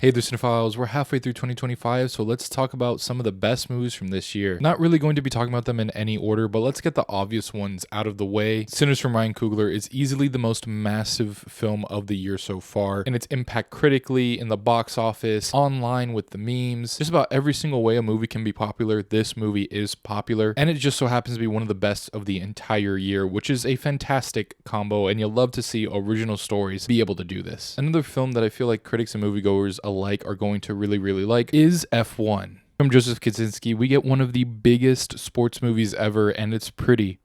Hey there, Cinephiles. We're halfway through 2025, so let's talk about some of the best movies from this year. Not really going to be talking about them in any order, but let's get the obvious ones out of the way. Sinners from Ryan Coogler is easily the most massive film of the year so far, and its impact critically, in the box office, online with the memes, just about every single way a movie can be popular, this movie is popular, and it just so happens to be one of the best of the entire year, which is a fantastic combo, and you'll love to see original stories be able to do this. Another film that I feel like critics and moviegoers alike are going to really like is F1. From Joseph Kosinski, we get one of the biggest sports movies ever, and it's pretty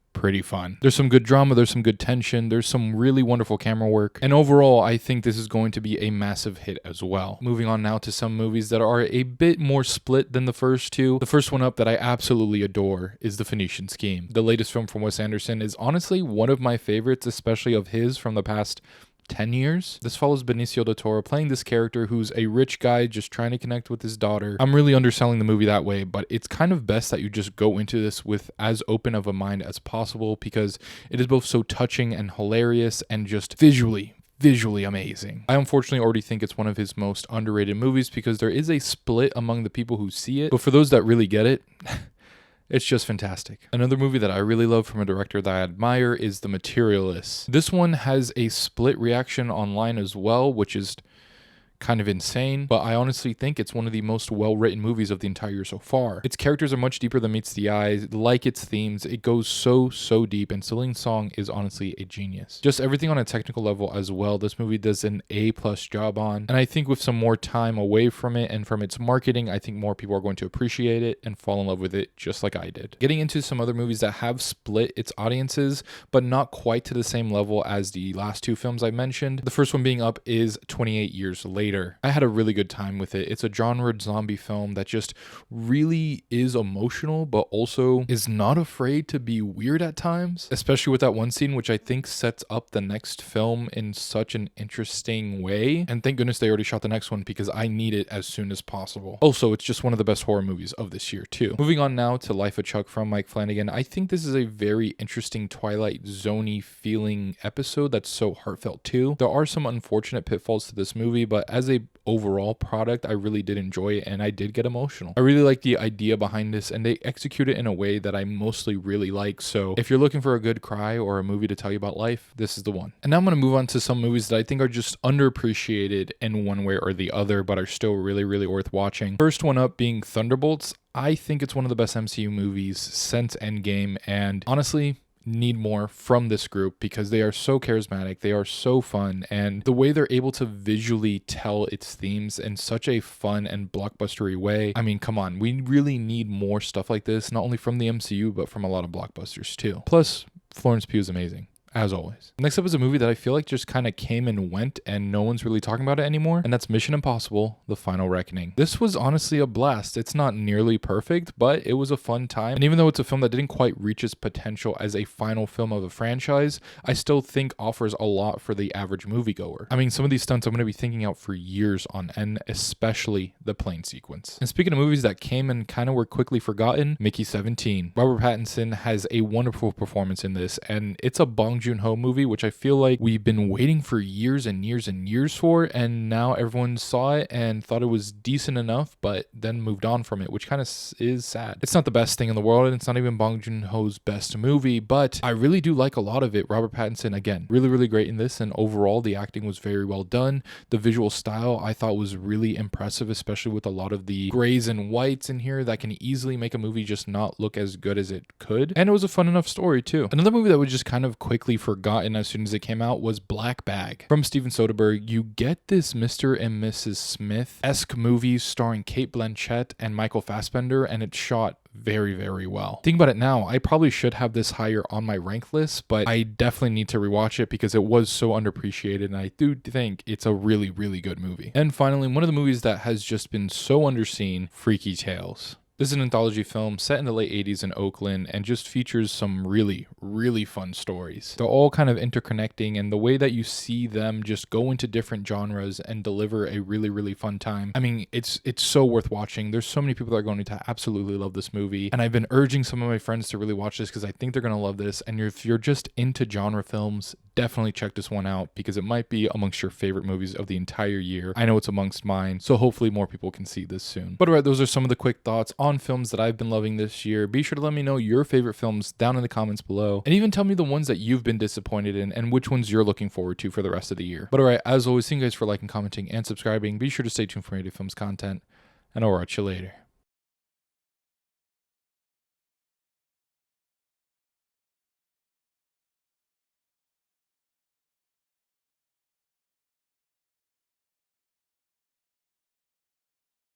fun. There's some good drama, there's some good tension, there's some really wonderful camera work, and overall, I think this is going to be a massive hit as well. Moving on now to some movies that are a bit more split than the first two. The first one up that I absolutely adore is The Phoenician Scheme. The latest film from Wes Anderson is honestly one of my favorites, especially of his from the past 10 years. This follows Benicio del Toro playing this character who's a rich guy just trying to connect with his daughter. I'm really underselling the movie that way, but it's kind of best that you just go into this with as open of a mind as possible because it is both so touching and hilarious and just visually amazing. I unfortunately already think it's one of his most underrated movies because there is a split among the people who see it, but for those that really get it, it's just fantastic. Another movie that I really love from a director that I admire is The Materialists. This one has a split reaction online as well, which is kind of insane, but I honestly think it's one of the most well-written movies of the entire year so far. Its characters are much deeper than meets the eye. Like its themes, it goes so deep, and Celine Song is honestly a genius. Just everything on a technical level as well, this movie does an A+ job on, and I think with some more time away from it and from its marketing, I think more people are going to appreciate it and fall in love with it just like I did. Getting into some other movies that have split its audiences, but not quite to the same level as the last two films I mentioned. The first one being up is 28 Years Later. I had a really good time with it. It's a genre zombie film that just really is emotional, but also is not afraid to be weird at times, especially with that one scene, which I think sets up the next film in such an interesting way. And thank goodness they already shot the next one because I need it as soon as possible. Also, it's just one of the best horror movies of this year too. Moving on now to Life of Chuck from Mike Flanagan. I think this is a very interesting Twilight Zone-y feeling episode that's so heartfelt too. There are some unfortunate pitfalls to this movie, but as a overall product, I really did enjoy it and I did get emotional. I really like the idea behind this and they execute it in a way that I mostly really like. So if you're looking for a good cry or a movie to tell you about life, this is the one. And now I'm going to move on to some movies that I think are just underappreciated in one way or the other, but are still really worth watching. First one up being Thunderbolts. I think it's one of the best MCU movies since Endgame, and honestly, need more from this group because they are so charismatic, they are so fun, and the way they're able to visually tell its themes in such a fun and blockbustery way. I mean, come on, we really need more stuff like this, not only from the MCU, but from a lot of blockbusters too. Plus, Florence Pugh is amazing, as always. Next up is a movie that I feel like just kind of came and went and no one's really talking about it anymore, and that's Mission Impossible: The Final Reckoning. This was honestly a blast. It's not nearly perfect, but it was a fun time, and even though it's a film that didn't quite reach its potential as a final film of a franchise, I still think offers a lot for the average moviegoer. I mean, some of these stunts I'm going to be thinking out for years on end, especially the plane sequence. And speaking of movies that came and kind of were quickly forgotten, Mickey 17. Robert Pattinson has a wonderful performance in this, and it's a Bong Joon-ho movie, which I feel like we've been waiting for years for, and now everyone saw it and thought it was decent enough, but then moved on from it, which kind of is sad. It's not the best thing in the world, and it's not even Bong Joon-ho's best movie, but I really do like a lot of it. Robert Pattinson, again, really great in this, and overall the acting was very well done. The visual style I thought was really impressive, especially with a lot of the grays and whites in here that can easily make a movie just not look as good as it could, and it was a fun enough story too. Another movie that was just kind of quickly forgotten as soon as it came out was Black Bag. From Steven Soderbergh, you get this Mr. and Mrs. Smith-esque movie starring Cate Blanchett and Michael Fassbender, and it's shot very well. Think about it now, I probably should have this higher on my rank list, but I definitely need to rewatch it because it was so underappreciated, and I do think it's a really good movie. And finally, one of the movies that has just been so underseen, Freaky Tales. This is an anthology film set in the late 80s in Oakland and just features some really fun stories. They're all kind of interconnecting, and the way that you see them just go into different genres and deliver a really fun time. I mean, it's so worth watching. There's so many people that are going to absolutely love this movie, and I've been urging some of my friends to really watch this because I think they're going to love this. And if you're just into genre films, definitely check this one out because it might be amongst your favorite movies of the entire year. I know it's amongst mine, so hopefully more people can see this soon. But alright, those are some of the quick thoughts on films that I've been loving this year. Be sure to let me know your favorite films down in the comments below, and even tell me the ones that you've been disappointed in and which ones you're looking forward to for the rest of the year. But alright, as always, thank you guys for liking, commenting, and subscribing. Be sure to stay tuned for Native Films content, and I'll watch you later.